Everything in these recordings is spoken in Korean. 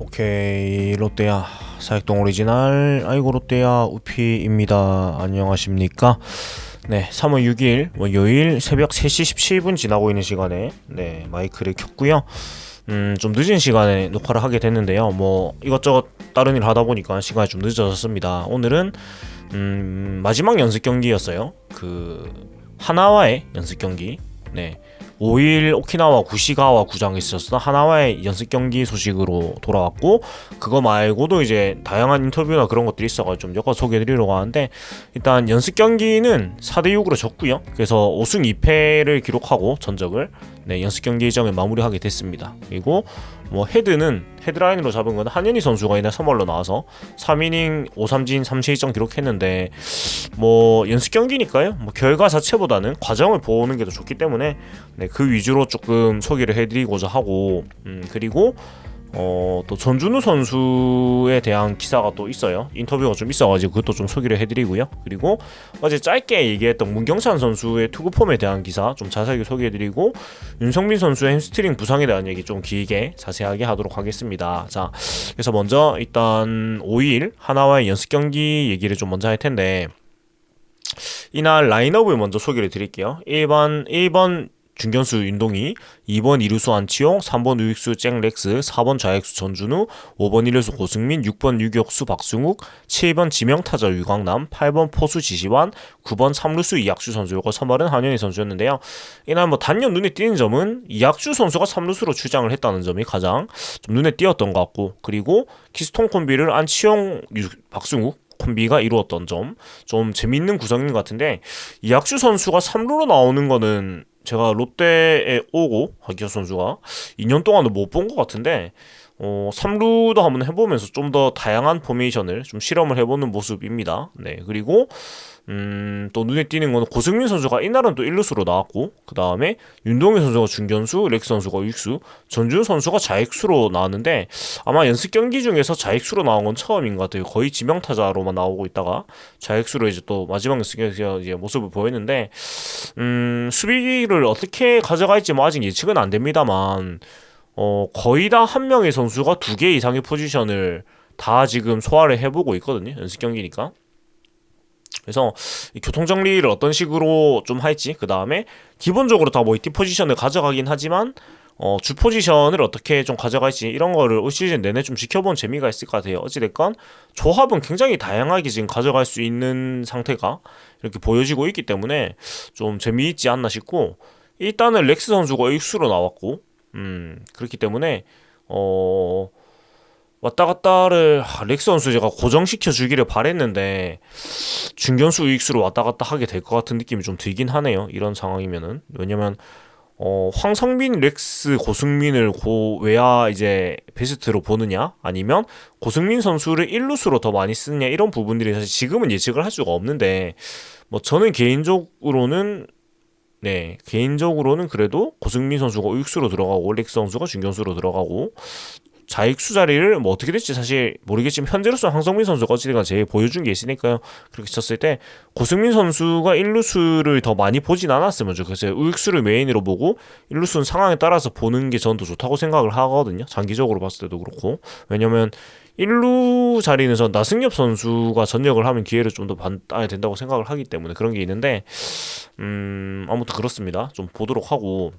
오케이, 롯데야 사익동 오리지널 아이고 롯데야 우피입니다. 안녕하십니까. 네, 3월 6일 월요일 새벽 3시 17분 지나고 있는 시간에 마이크를 켰고요. 좀 늦은 시간에 녹화를 하게 됐는데요. 뭐 이것저것 다른 일 하다 보니까 시간이 좀 늦어졌습니다. 오늘은 마지막 연습 경기였어요. 그 하나와의 연습 경기. 네. 5일 오키나와 구시가와 구장에 있었던 하나와의 연습 경기 소식으로 돌아왔고, 그거 말고도 이제 다양한 인터뷰나 그런 것들이 있어가지고 좀 엮어 소개해드리려고 하는데, 일단 연습 경기는 4대6으로 졌고요. 그래서 5승 2패를 기록하고 전적을 연습 경기 일정을 마무리하게 됐습니다. 그리고 뭐 헤드라인으로 잡은 건 한현희 선수가 이날 3월로 나와서 3이닝 5삼진 3실점 기록했는데, 뭐 연습 경기니까요. 뭐 결과 자체보다는 과정을 보는 게 더 좋기 때문에 그 위주로 조금 소개를 해드리고자 하고, 그리고 또 전준우 선수에 대한 기사가 또 있어요. 인터뷰가 좀 있어가지고 그것도 좀 소개를 해드리고요. 그리고 어제 짧게 얘기했던 문경찬 선수의 투구 폼에 대한 기사 좀 자세하게 소개해드리고, 윤성빈 선수의 햄스트링 부상에 대한 얘기 좀 길게 자세하게 하도록 하겠습니다. 자, 그래서 먼저 일단 5일 하나와의 연습 경기 얘기를 좀 먼저 할 텐데, 이날 라인업을 먼저 소개를 드릴게요. 1번 중견수 윤동희, 2번 이루수 안치용, 3번 우익수 잭렉스, 4번 좌익수 전준우, 5번 1루수 고승민, 6번 유격수 박승욱, 7번 지명타자 유광남, 8번 포수 지시환, 9번 3루수 이학주 선수. 요거 선발은 한현희 선수였는데요. 이날 뭐 단연 눈에 띄는 점은 이학주 선수가 3루수로 출장을 했다는 점이 가장 좀 눈에 띄었던 것 같고, 그리고 키스톤 콤비를 안치용, 박승욱 콤비가 이루었던 점, 좀 재밌는 구성인 것 같은데, 이학주 선수가 3루로 나오는 거는 제가 롯데에 오고 박희호 선수가 2년 동안은 못 본 것 같은데, 3루도 한번 해보면서 좀 더 다양한 포메이션을 좀 실험을 해보는 모습입니다. 네, 그리고 또 눈에 띄는 건 고승민 선수가 이날은 또 1루수로 나왔고, 그 다음에 윤동희 선수가 중견수, 렉스 선수가 우익수, 전준 선수가 좌익수로 나왔는데, 아마 연습 경기 중에서 좌익수로 나온 건 처음인 것 같아요. 거의 지명타자로만 나오고 있다가 좌익수로 이제 또 마지막 연습 경기에서 이제 모습을 보였는데, 수비를 어떻게 가져갈지 뭐 아직 예측은 안 됩니다만, 거의 다 한 명의 선수가 2개 이상의 포지션을 다 지금 소화를 해보고 있거든요. 연습 경기니까. 그래서 이 교통 정리를 어떤 식으로 좀 할지, 그 다음에 기본적으로 다 멀티 포지션을 가져가긴 하지만 주 포지션을 어떻게 좀 가져갈지, 이런 거를 올 시즌 내내 좀 지켜본 재미가 있을 것 같아요. 어찌됐건 조합은 굉장히 다양하게 지금 가져갈 수 있는 상태가 이렇게 보여지고 있기 때문에 좀 재미있지 않나 싶고, 일단은 렉스 선수가 일수로 나왔고, 그렇기 때문에 왔다 갔다를 렉스 선수 제가 고정시켜 주기를 바랬는데, 중견수 우익수로 왔다 갔다 하게 될 것 같은 느낌이 좀 들긴 하네요. 이런 상황이면은. 왜냐면 황성민, 렉스, 고승민을 외야 이제 베스트로 보느냐, 아니면 고승민 선수를 1루수로 더 많이 쓰느냐, 이런 부분들이 사실 지금은 예측을 할 수가 없는데, 뭐 저는 개인적으로는 그래도 고승민 선수가 우익수로 들어가고 렉스 선수가 중견수로 들어가고, 좌익수 자리를 뭐 어떻게 될지 사실 모르겠지만, 현재로서 황성민 선수가 어찌됐건 제일 보여준 게 있으니까요. 그렇게 쳤을 때 고승민 선수가 1루수를 더 많이 보진 않았으면 좋겠어요. 우익수를 메인으로 보고 1루수는 상황에 따라서 보는 게 저는 더 좋다고 생각을 하거든요. 장기적으로 봤을 때도 그렇고. 왜냐면 1루 자리는 전 나승엽 선수가 전역을 하면 기회를 좀 더 받아야 된다고 생각을 하기 때문에 그런 게 있는데, 아무튼 그렇습니다. 좀 보도록 하고,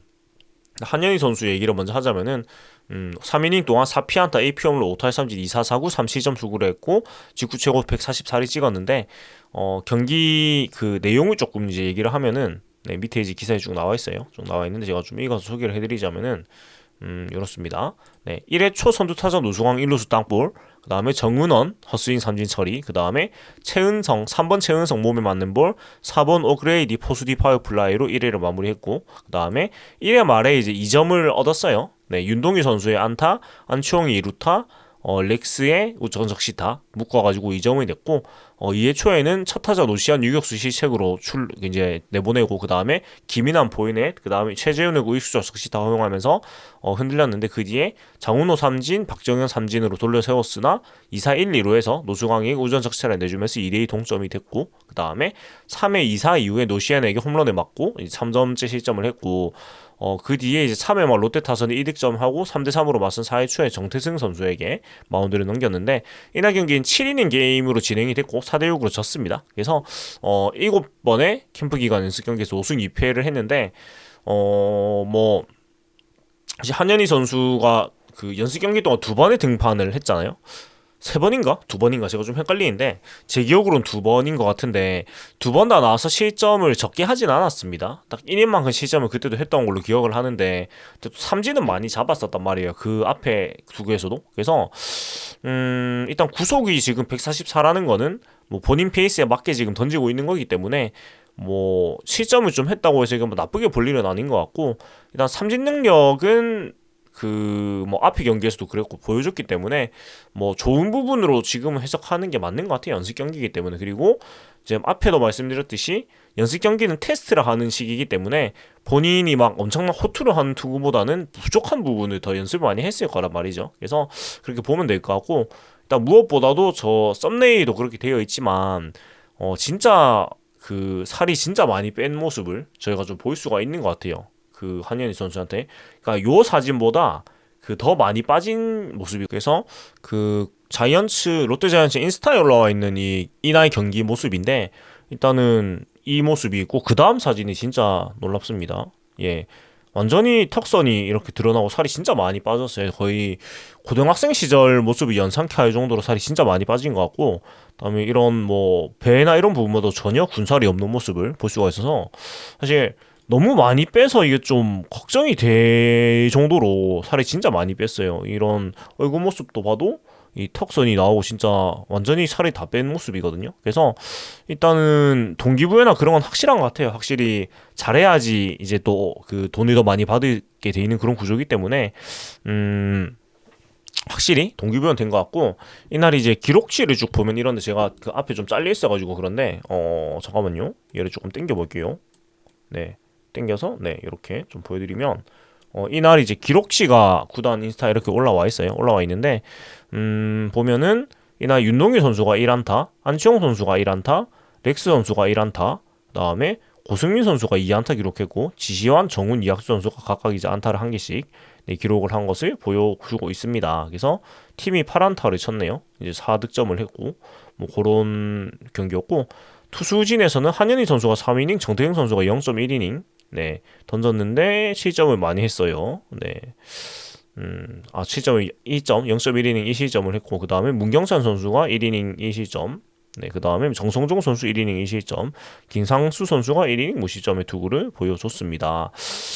한현희 선수 얘기를 먼저 하자면은 3이닝 동안 4피안타 1피홈런 5탈3진 2사4구 3실점 투구를 했고, 직구 최고 144를 찍었는데, 경기 그 내용을 조금 이제 얘기를 하면은, 밑에 이제 기사에 쭉 나와 있어요. 쭉 나와 있는데 제가 좀 읽어서 소개를 해드리자면은, 이렇습니다. 1회 초 선두타자 노승환 1루수 땅볼, 그 다음에 정은원 헛스윙 삼진 처리, 그 다음에 3번 최은성 몸에 맞는 볼, 4번 오그레이디 포수디 파워 플라이로 1회를 마무리했고, 그 다음에 1회 말에 이제 2점을 얻었어요. 윤동희 선수의 안타, 안치홍이 2루타, 렉스의 우전 적시타 묶어가지고 2점을 냈고, 2회 초에는 첫 타자 노시안 유격수 실책으로 이제 내보내고, 그 다음에 김인환 보이넷, 그 다음에 최재훈의 우익수 적시타 허용하면서 흔들렸는데, 그 뒤에 장훈호 삼진, 박정현 삼진으로 돌려세웠으나 2사 1, 2루에서 노승환이 우전 적시타를 내주면서 2대2 동점이 됐고, 그 다음에 3회 2사 이후에 노시안에게 홈런을 맞고 3점째 실점을 했고, 그 뒤에 이제 3회 말 롯데 타선이 이득점하고 3대3으로 맞선 4회 초에 정태승 선수에게 마운드를 넘겼는데 이날 경기는 7이닝 게임으로 진행이 됐고 4대6으로 졌습니다. 그래서 7번의 캠프 기간 연습 경기에서 5승 2패를 했는데 뭐 이제 한현희 선수가 그 연습 경기 동안 2번의 등판을 했잖아요. 3번인가? 2번인가? 제가 좀 헷갈리는데 제 기억으로는 2번인 것 같은데 2번 다 나와서 실점을 적게 하진 않았습니다. 딱 1인만큼 실점을 그때도 했던 걸로 기억을 하는데 삼진은 많이 잡았었단 말이에요. 그 앞에 두 개에서도. 그래서 일단 구속이 지금 144라는 거는 뭐 본인 페이스에 맞게 지금 던지고 있는 거기 때문에 뭐 실점을 좀 했다고 해서 이건 뭐 나쁘게 볼 일은 아닌 것 같고 일단 삼진 능력은 그 뭐 앞에 경기에서도 그랬고 보여줬기 때문에 뭐 좋은 부분으로 지금은 해석하는 게 맞는 것 같아요. 연습 경기이기 때문에. 그리고 이제 앞에도 말씀드렸듯이 연습 경기는 테스트를 하는 시기이기 때문에 본인이 막 엄청난 호투를 하는 투구보다는 부족한 부분을 더 연습을 많이 했을 거란 말이죠. 그래서 그렇게 보면 될 것 같고 일단 무엇보다도 저 썸네일도 그렇게 되어 있지만 진짜 그 살이 진짜 많이 뺀 모습을 저희가 좀 볼 수가 있는 것 같아요. 그 한현희 선수한테. 그러니까 요 사진보다 그 더 많이 빠진 모습이 그래서 그 자이언츠 롯데 자이언츠 인스타에 올라와 있는 이 이날 경기 모습인데 일단은 이 모습이 있고 그 다음 사진이 진짜 놀랍습니다. 예. 완전히 턱선이 이렇게 드러나고 살이 진짜 많이 빠졌어요. 거의 고등학생 시절 모습이 연상케 할 정도로 살이 진짜 많이 빠진 것 같고, 그다음에 이런 뭐 배나 이런 부분마다 전혀 군살이 없는 모습을 볼 수가 있어서 사실 너무 많이 빼서 이게 좀 걱정이 될 정도로 살이 진짜 많이 뺐어요. 이런 얼굴 모습도 봐도 이 턱선이 나오고 진짜 완전히 살이 다 뺀 모습이거든요. 그래서 일단은 동기부여나 그런 건 확실한 것 같아요. 확실히 잘해야지 이제 또 그 돈을 더 많이 받게 돼 있는 그런 구조이기 때문에 확실히 동기부여는 된 것 같고 이날 이제 기록치를 쭉 보면 이런데 제가 그 앞에 좀 잘려 있어가지고 그런데 잠깐만요. 얘를 조금 당겨 볼게요. 네, 당겨서 네 이렇게 좀 보여드리면 이날 이제 기록치가 구단 인스타에 이렇게 올라와 있어요. 올라와 있는데 보면은 이날 윤동규 선수가 1안타, 안치홍 선수가 1안타, 렉스 선수가 1안타, 그다음에 고승민 선수가 2안타 기록했고 지시환, 정훈, 이학수 선수가 각각 이제 안타를 한 개씩 네, 기록을 한 것을 보여주고 있습니다. 그래서 팀이 8안타를 쳤네요. 이제 4득점을 했고 뭐 그런 경기였고 투수진에서는 한현희 선수가 3이닝, 정태영 선수가 0.1이닝 네 던졌는데 실점을 많이 했어요. 네. 7점을 2점, 0.1이닝 2실점을 했고 그 다음에 문경찬 선수가 1이닝 2실점 네, 그 다음에 정성종 선수 1이닝 2실점 김상수 선수가 1이닝 무실점의 투구를 보여줬습니다.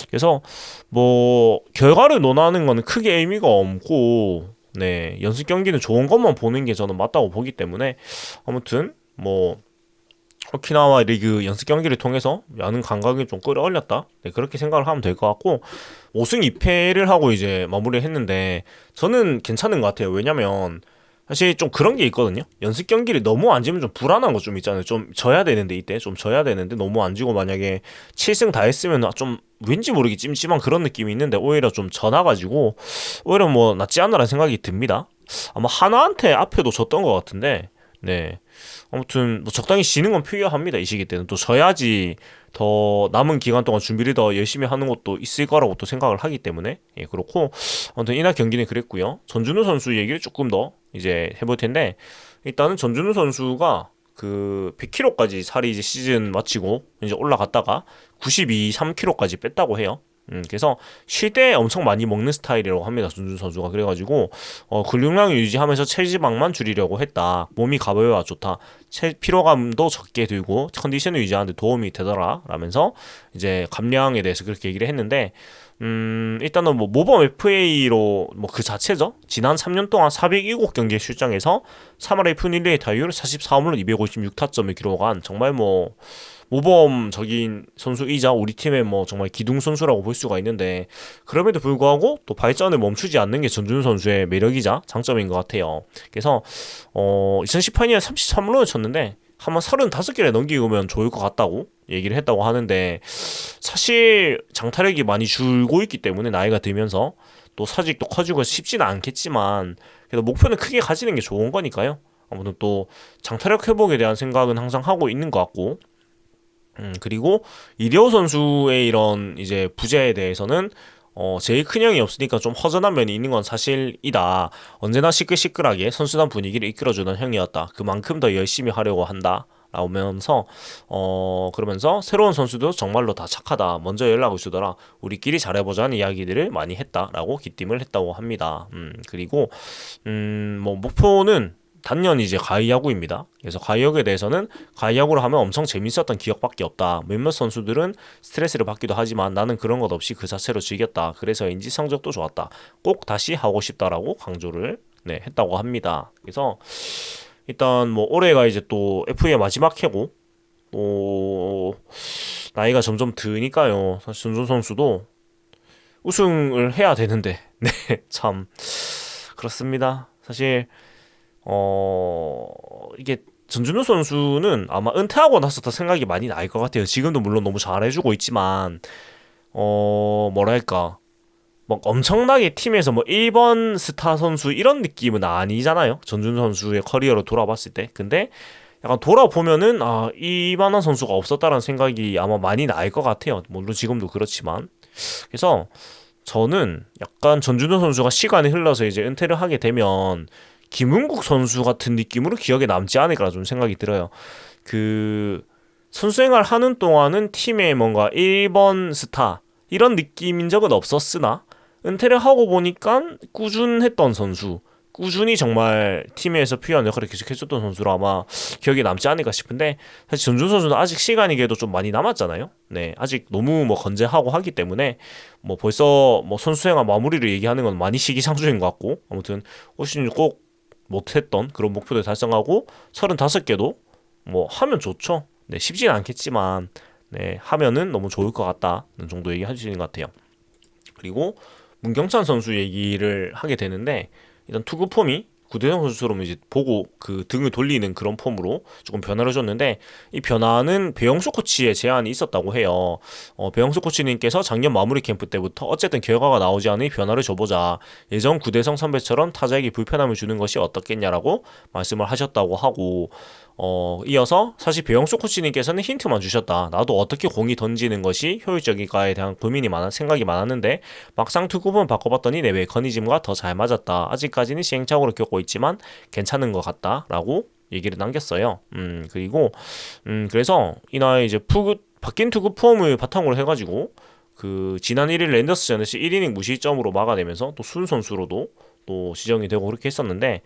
그래서 뭐 결과를 논하는 거는 크게 의미가 없고 네, 연습 경기는 좋은 것만 보는 게 저는 맞다고 보기 때문에 아무튼 뭐 오키나와 리그 연습 경기를 통해서 많은 감각을 좀 끌어올렸다. 네, 그렇게 생각을 하면 될 것 같고 5승 2패를 하고 이제 마무리를 했는데 저는 괜찮은 것 같아요. 왜냐면 사실 좀 그런 게 있거든요. 연습 경기를 너무 안 지면 좀 불안한 거 좀 있잖아요. 좀 져야 되는데 이때 좀 져야 되는데 너무 안 지고 만약에 7승 다 했으면 좀 왠지 모르게 찜찜한 그런 느낌이 있는데 오히려 좀 져나가지고 오히려 뭐 낫지 않나라는 생각이 듭니다. 아마 하나한테 앞에도 졌던 것 같은데 네. 아무튼 뭐 적당히 쉬는 건 필요합니다. 이 시기 때는 또 져야지 더 남은 기간 동안 준비를 더 열심히 하는 것도 있을 거라고 또 생각을 하기 때문에 예 그렇고 아무튼 이날 경기는 그랬고요. 전준우 선수 얘기를 조금 더 이제 해볼 텐데 일단은 전준우 선수가 그 100kg까지 살이 이제 시즌 마치고 이제 올라갔다가 92, 3kg까지 뺐다고 해요. 그래서 쉴 때 엄청 많이 먹는 스타일이라고 합니다. 전준 선수가 그래가지고 근육량을 유지하면서 체지방만 줄이려고 했다. 몸이 가벼워야 좋다. 피로감도 적게 들고 컨디션을 유지하는데 도움이 되더라. 라면서 이제 감량에 대해서 그렇게 얘기를 했는데 일단은 뭐 모범 FA로 뭐 그 자체죠. 지난 3년 동안 407경기에 출장해서 3할의 푼 1리의 타율 44홈런 256타점을 기록한 정말 뭐 모범적인 선수이자 우리 팀의 뭐 정말 기둥 선수라고 볼 수가 있는데 그럼에도 불구하고 또 발전을 멈추지 않는 게 전준우 선수의 매력이자 장점인 것 같아요. 그래서 2018년에 33홈런을 쳤는데 한번 35개를 넘기면 좋을 것 같다고 얘기를 했다고 하는데 사실 장타력이 많이 줄고 있기 때문에 나이가 들면서 또 사직도 커지고 해서 쉽지는 않겠지만 그래도 목표는 크게 가지는 게 좋은 거니까요. 아무튼 또 장타력 회복에 대한 생각은 항상 하고 있는 것 같고 그리고 이대호 선수의 이런 이제 부재에 대해서는 제일 큰 형이 없으니까 좀 허전한 면이 있는 건 사실이다. 언제나 시끌시끌하게 선수단 분위기를 이끌어주던 형이었다. 그만큼 더 열심히 하려고 한다. 라면서 그러면서 새로운 선수도 정말로 다 착하다. 먼저 연락을 주더라. 우리끼리 잘해보자는 이야기들을 많이 했다라고 기띔을 했다고 합니다. 그리고 뭐 목표는 단연 이제 가이야구입니다. 그래서 가이야구에 대해서는 가이야구를 하면 엄청 재밌었던 기억밖에 없다. 몇몇 선수들은 스트레스를 받기도 하지만 나는 그런 것 없이 그 자체로 즐겼다. 그래서인지 성적도 좋았다. 꼭 다시 하고 싶다라고 강조를 했다고 합니다. 그래서 일단 뭐 올해가 이제 또 FA의 마지막 해고 또 나이가 점점 드니까요. 사실 전준 선수도 우승을 해야 되는데 참 그렇습니다. 사실 이게 전준우 선수는 아마 은퇴하고 나서 더 생각이 많이 날 것 같아요. 지금도 물론 너무 잘해주고 있지만 뭐랄까 막 엄청나게 팀에서 뭐 1번 스타 선수 이런 느낌은 아니잖아요. 전준우 선수의 커리어로 돌아봤을 때. 근데 약간 돌아보면은 이만한 선수가 없었다라는 생각이 아마 많이 날 것 같아요. 물론 지금도 그렇지만. 그래서 저는 약간 전준우 선수가 시간이 흘러서 이제 은퇴를 하게 되면 김은국 선수 같은 느낌으로 기억에 남지 않을까 좀 생각이 들어요. 그 선수 생활 하는 동안은 팀의 뭔가 1번 스타 이런 느낌인 적은 없었으나 은퇴를 하고 보니까 꾸준했던 선수, 꾸준히 정말 팀에서 필요한 역할을 계속 해줬던 선수로 아마 기억에 남지 않을까 싶은데 사실 전준 선수는 아직 시간이 그래도 좀 많이 남았잖아요. 네, 아직 너무 뭐 건재하고 하기 때문에 뭐 벌써 뭐 선수 생활 마무리를 얘기하는 건 많이 시기상조인 것 같고 아무튼 올 시즌 꼭 못했던 그런 목표를 달성하고 35개도 뭐 하면 좋죠. 네, 쉽지는 않겠지만 하면은 너무 좋을 것 같다는 정도 얘기 해주시는 것 같아요. 그리고 문경찬 선수 얘기를 하게 되는데 일단 투구 폼이 구대성 선수처럼 이제 보고 그 등을 돌리는 그런 폼으로 조금 변화를 줬는데 이 변화는 배영수 코치의 제안이 있었다고 해요. 배영수 코치님께서 작년 마무리 캠프 때부터 어쨌든 결과가 나오지 않으니 변화를 줘보자. 예전 구대성 선배처럼 타자에게 불편함을 주는 것이 어떻겠냐라고 말씀을 하셨다고 하고 이어서 사실 배영수 코치님께서는 힌트만 주셨다. 나도 어떻게 공이 던지는 것이 효율적일까에 대한 생각이 많았는데 막상 투구폼을 바꿔봤더니 내 메커니즘과 더 잘 맞았다. 아직까지는 시행착오를 겪고 있지만 괜찮은 것 같다라고 얘기를 남겼어요. 그리고 그래서 이날 이제 바뀐 투구 폼을 바탕으로 해가지고 그 지난 1일 랜더스전에서 1이닝 무실점으로 막아내면서 또 순 선수로도 또 지정이 되고 그렇게 했었는데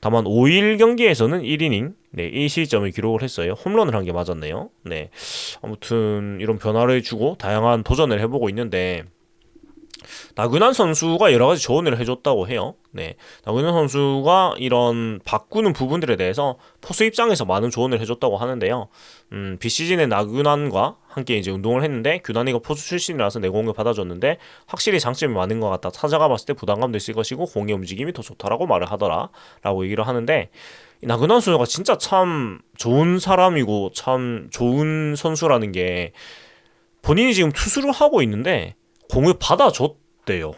다만 5일 경기에서는 1이닝 1실점을 기록을 했어요. 홈런을 한 게 맞았네요. 네. 아무튼 이런 변화를 주고 다양한 도전을 해보고 있는데 나근환 선수가 여러 가지 조언을 해줬다고 해요. 네, 나근환 선수가 이런 바꾸는 부분들에 대해서 포수 입장에서 많은 조언을 해줬다고 하는데요. 비시즌에 나근환과 함께 이제 운동을 했는데 규난이가 포수 출신이라서 내공을 받아줬는데 확실히 장점이 많은 것 같다. 타자가 봤을 때 부담감도 있을 것이고 공의 움직임이 더 좋다라고 말을 하더라라고 얘기를 하는데 나근환 선수가 진짜 참 좋은 사람이고 참 좋은 선수라는 게 본인이 지금 투수를 하고 있는데 공을 받아줬대요.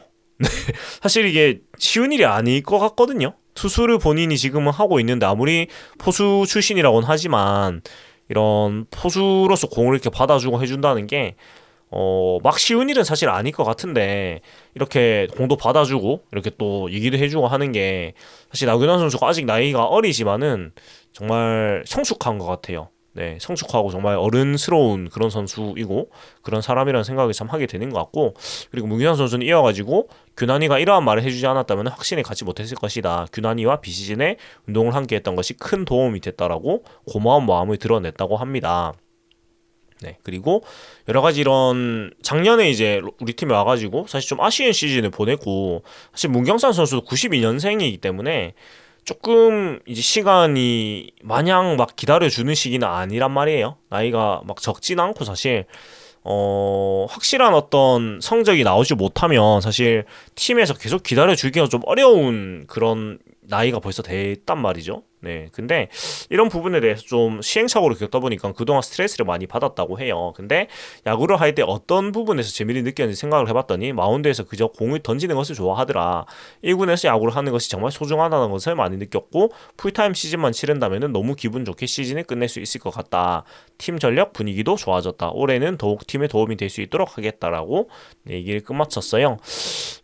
사실 이게 쉬운 일이 아닐 것 같거든요. 투수를 본인이 지금은 하고 있는데 아무리 포수 출신이라고는 하지만 이런 포수로서 공을 이렇게 받아주고 해준다는 게 막 쉬운 일은 사실 아닐 것 같은데 이렇게 공도 받아주고 이렇게 또 얘기도 해주고 하는 게 사실 나균환 선수가 아직 나이가 어리지만은 정말 성숙한 것 같아요. 네, 성숙하고 정말 어른스러운 그런 선수이고 그런 사람이라는 생각을 참 하게 되는 것 같고 그리고 문규환 선수는 이어가지고 규난이가 이러한 말을 해주지 않았다면 확신에 갖지 못했을 것이다. 규난이와 비시즌에 운동을 함께 했던 것이 큰 도움이 됐다라고 고마운 마음을 드러냈다고 합니다. 네, 그리고 여러 가지 이런 작년에 이제 우리 팀에 와가지고 사실 좀 아쉬운 시즌을 보냈고 사실 문경산 선수도 92년생이기 때문에 조금 이제 시간이 마냥 막 기다려주는 시기는 아니란 말이에요. 나이가 막 적진 않고 사실 확실한 어떤 성적이 나오지 못하면 사실 팀에서 계속 기다려주기가 좀 어려운 그런 나이가 벌써 됐단 말이죠. 네, 근데 이런 부분에 대해서 좀 시행착오를 겪다 보니까 그동안 스트레스를 많이 받았다고 해요. 근데 야구를 할 때 어떤 부분에서 재미를 느꼈는지 생각을 해봤더니 마운드에서 그저 공을 던지는 것을 좋아하더라. 1군에서 야구를 하는 것이 정말 소중하다는 것을 많이 느꼈고 풀타임 시즌만 치른다면 너무 기분 좋게 시즌을 끝낼 수 있을 것 같다. 팀 전력 분위기도 좋아졌다. 올해는 더욱 팀에 도움이 될 수 있도록 하겠다라고 얘기를 끝마쳤어요.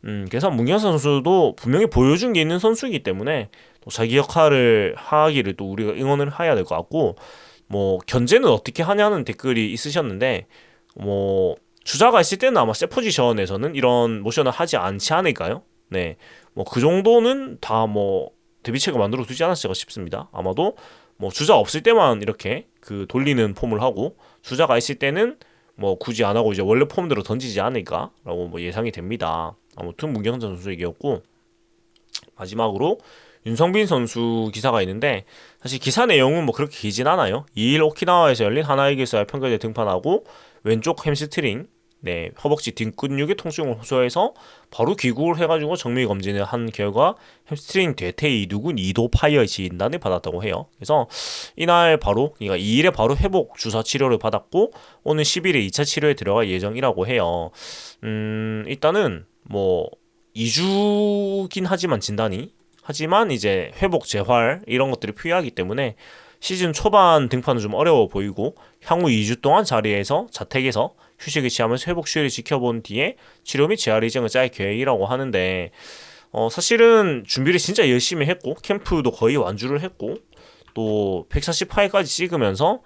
그래서 문경선 선수도 분명히 보여준 게 있는 선수이기 때문에 또 자기 역할을 하기를 또 우리가 응원을 해야 될 것 같고, 뭐 견제는 어떻게 하냐는 댓글이 있으셨는데, 뭐 주자가 있을 때는 아마 세 포지션에서는 이런 모션을 하지 않지 않을까요? 네, 뭐 그 정도는 다 뭐 대비책을 만들어 두지 않았을까 싶습니다. 아마도 뭐 주자 없을 때만 이렇게 그 돌리는 폼을 하고, 주자가 있을 때는 뭐 굳이 안 하고 이제 원래 폼대로 던지지 않을까라고 뭐 예상이 됩니다. 아무튼 문경선 선수 얘기였고, 마지막으로 윤성빈 선수 기사가 있는데, 사실 기사 내용은 뭐 그렇게 길진 않아요. 2일 오키나와에서 열린 하나이글스와의 평가에 등판하고 왼쪽 햄스트링, 네, 허벅지 뒷근육의 통증을 호소해서 바로 귀국을 해가지고 정밀 검진을 한 결과 햄스트링 대퇴 이두근 2도 파열 진단을 받았다고 해요. 그래서 이날 바로, 그러니까 2일에 바로 회복 주사 치료를 받았고 오늘 10일에 2차 치료에 들어갈 예정이라고 해요. 일단은 뭐 2주긴 하지만 진단이, 하지만 이제 회복 재활 이런 것들이 필요하기 때문에 시즌 초반 등판은 좀 어려워 보이고, 향후 2주 동안 자리에서 자택에서 휴식을 취하면서 회복 시기를 지켜본 뒤에 치료 및 재활 일정을 짤 계획이라고 하는데, 사실은 준비를 진짜 열심히 했고 캠프도 거의 완주를 했고 또 148까지 찍으면서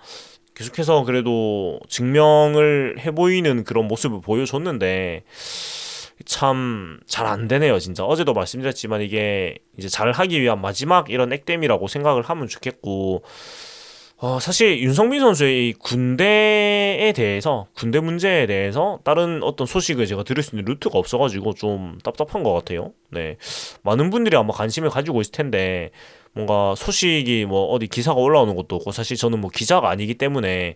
계속해서 그래도 증명을 해보이는 그런 모습을 보여줬는데, 참 잘 안 되네요 진짜. 어제도 말씀드렸지만 이게 이제 잘 하기 위한 마지막 이런 액땜이라고 생각을 하면 좋겠고, 사실 윤성빈 선수의 이 군대에 대해서, 군대 문제에 대해서 다른 어떤 소식을 제가 들을 수 있는 루트가 없어가지고 좀 답답한 것 같아요. 네, 많은 분들이 아마 관심을 가지고 있을 텐데 뭔가 소식이 뭐 어디 기사가 올라오는 것도 없고, 사실 저는 뭐 기자가 아니기 때문에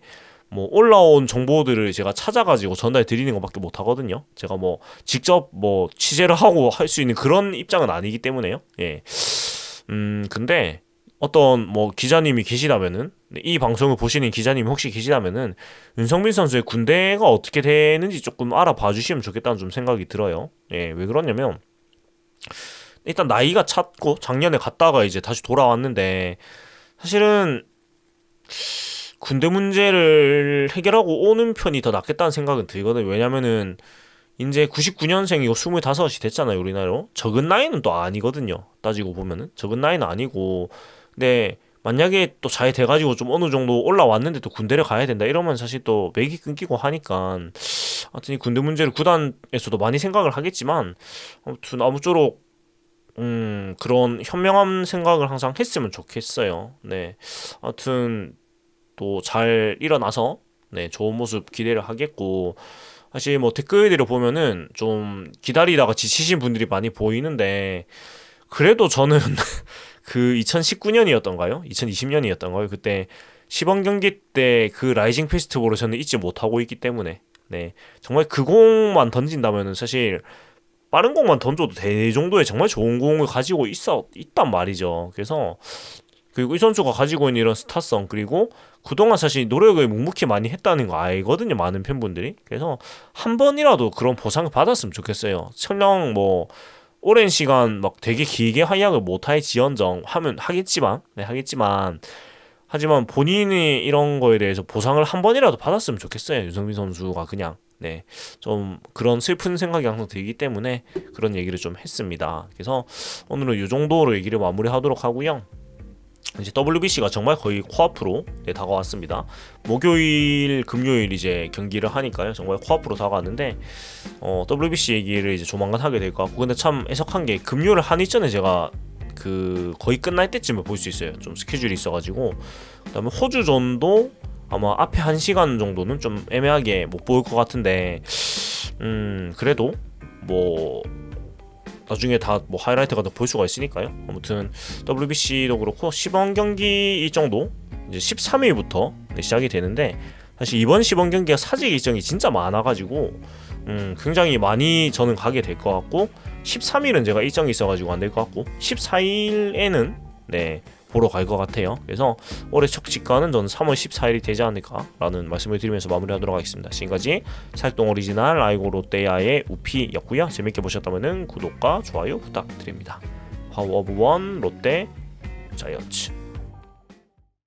뭐 올라온 정보들을 제가 찾아가지고 전달 드리는 것밖에 못 하거든요. 제가 뭐 직접 뭐 취재를 하고 할 수 있는 그런 입장은 아니기 때문에요. 예. 근데 어떤 뭐 기자님이 계시다면은, 이 방송을 보시는 기자님이 혹시 계시다면은 윤성빈 선수의 군대가 어떻게 되는지 조금 알아봐 주시면 좋겠다는 좀 생각이 들어요. 예, 왜 그러냐면 일단 나이가 찼고 작년에 갔다가 이제 다시 돌아왔는데, 사실은 군대 문제를 해결하고 오는 편이 더 낫겠다는 생각은 들거든요. 왜냐면은 이제 99년생이고 25이 됐잖아요, 우리나라로. 적은 나이는 또 아니거든요. 따지고 보면은 적은 나이는 아니고, 근데 만약에 또 잘 돼가지고 좀 어느 정도 올라왔는데 또 군대를 가야 된다 이러면 사실 또 맥이 끊기고 하니까, 하여튼 이 군대 문제를 구단에서도 많이 생각을 하겠지만, 아무튼 아무쪼록 그런 현명한 생각을 항상 했으면 좋겠어요. 네, 아무튼 또 잘 일어나서 네, 좋은 모습 기대를 하겠고, 사실 뭐 댓글들을 보면은 좀 기다리다가 지치신 분들이 많이 보이는데, 그래도 저는 그 2019년이었던가요? 2020년이었던가요? 그때 시범 경기 때 그 라이징 페스티벌을 저는 잊지 못하고 있기 때문에, 네, 정말 그 공만 던진다면은 사실 빠른 공만 던져도 될 정도의 정말 좋은 공을 가지고 있단 말이죠. 그래서 그리고 이 선수가 가지고 있는 이런 스타성, 그리고 그동안 사실 노력을 묵묵히 많이 했다는 거 알거든요, 많은 팬분들이. 그래서 한 번이라도 그런 보상을 받았으면 좋겠어요. 설령 뭐 오랜 시간 막 되게 길게 활약을 못할 지언정 하면 하겠지만, 네, 하겠지만, 하지만 본인이 이런 거에 대해서 보상을 한 번이라도 받았으면 좋겠어요, 유성민 선수가. 그냥 네, 좀 그런 슬픈 생각이 항상 들기 때문에 그런 얘기를 좀 했습니다. 그래서 오늘은 이 정도로 얘기를 마무리하도록 하고요. 이제 WBC가 정말 거의 코앞으로 네, 다가왔습니다. 목요일, 금요일 이제 경기를 하니까요. 정말 코앞으로 다가왔는데, WBC 얘기를 이제 조만간 하게 될 것 같고, 근데 참 애석한 게 금요일 한일전에 제가 그 거의 끝날 때쯤에 볼 수 있어요. 좀 스케줄이 있어가지고. 그다음에 호주전도 아마 앞에 1시간 정도는 좀 애매하게 못 볼 것 같은데, 그래도 뭐 나중에 다 뭐 하이라이트 같은 거 볼 수가 있으니까요. 아무튼 WBC도 그렇고 시범 경기 일정도 이제 13일부터 시작이 되는데, 사실 이번 시범 경기가 사직 일정이 진짜 많아가지고 굉장히 많이 저는 가게 될 것 같고, 13일은 제가 일정이 있어가지고 안 될 것 같고, 14일에는 네, 보러 갈 것 같아요. 그래서 올해 첫 직관은 저는 3월 14일이 되지 않을까라는 말씀을 드리면서 마무리하도록 하겠습니다. 지금까지 살동 오리지널 아이고 롯데야의 우피였고요. 재밌게 보셨다면 구독과 좋아요 부탁드립니다. 파워 오브 원 롯데 자이언츠.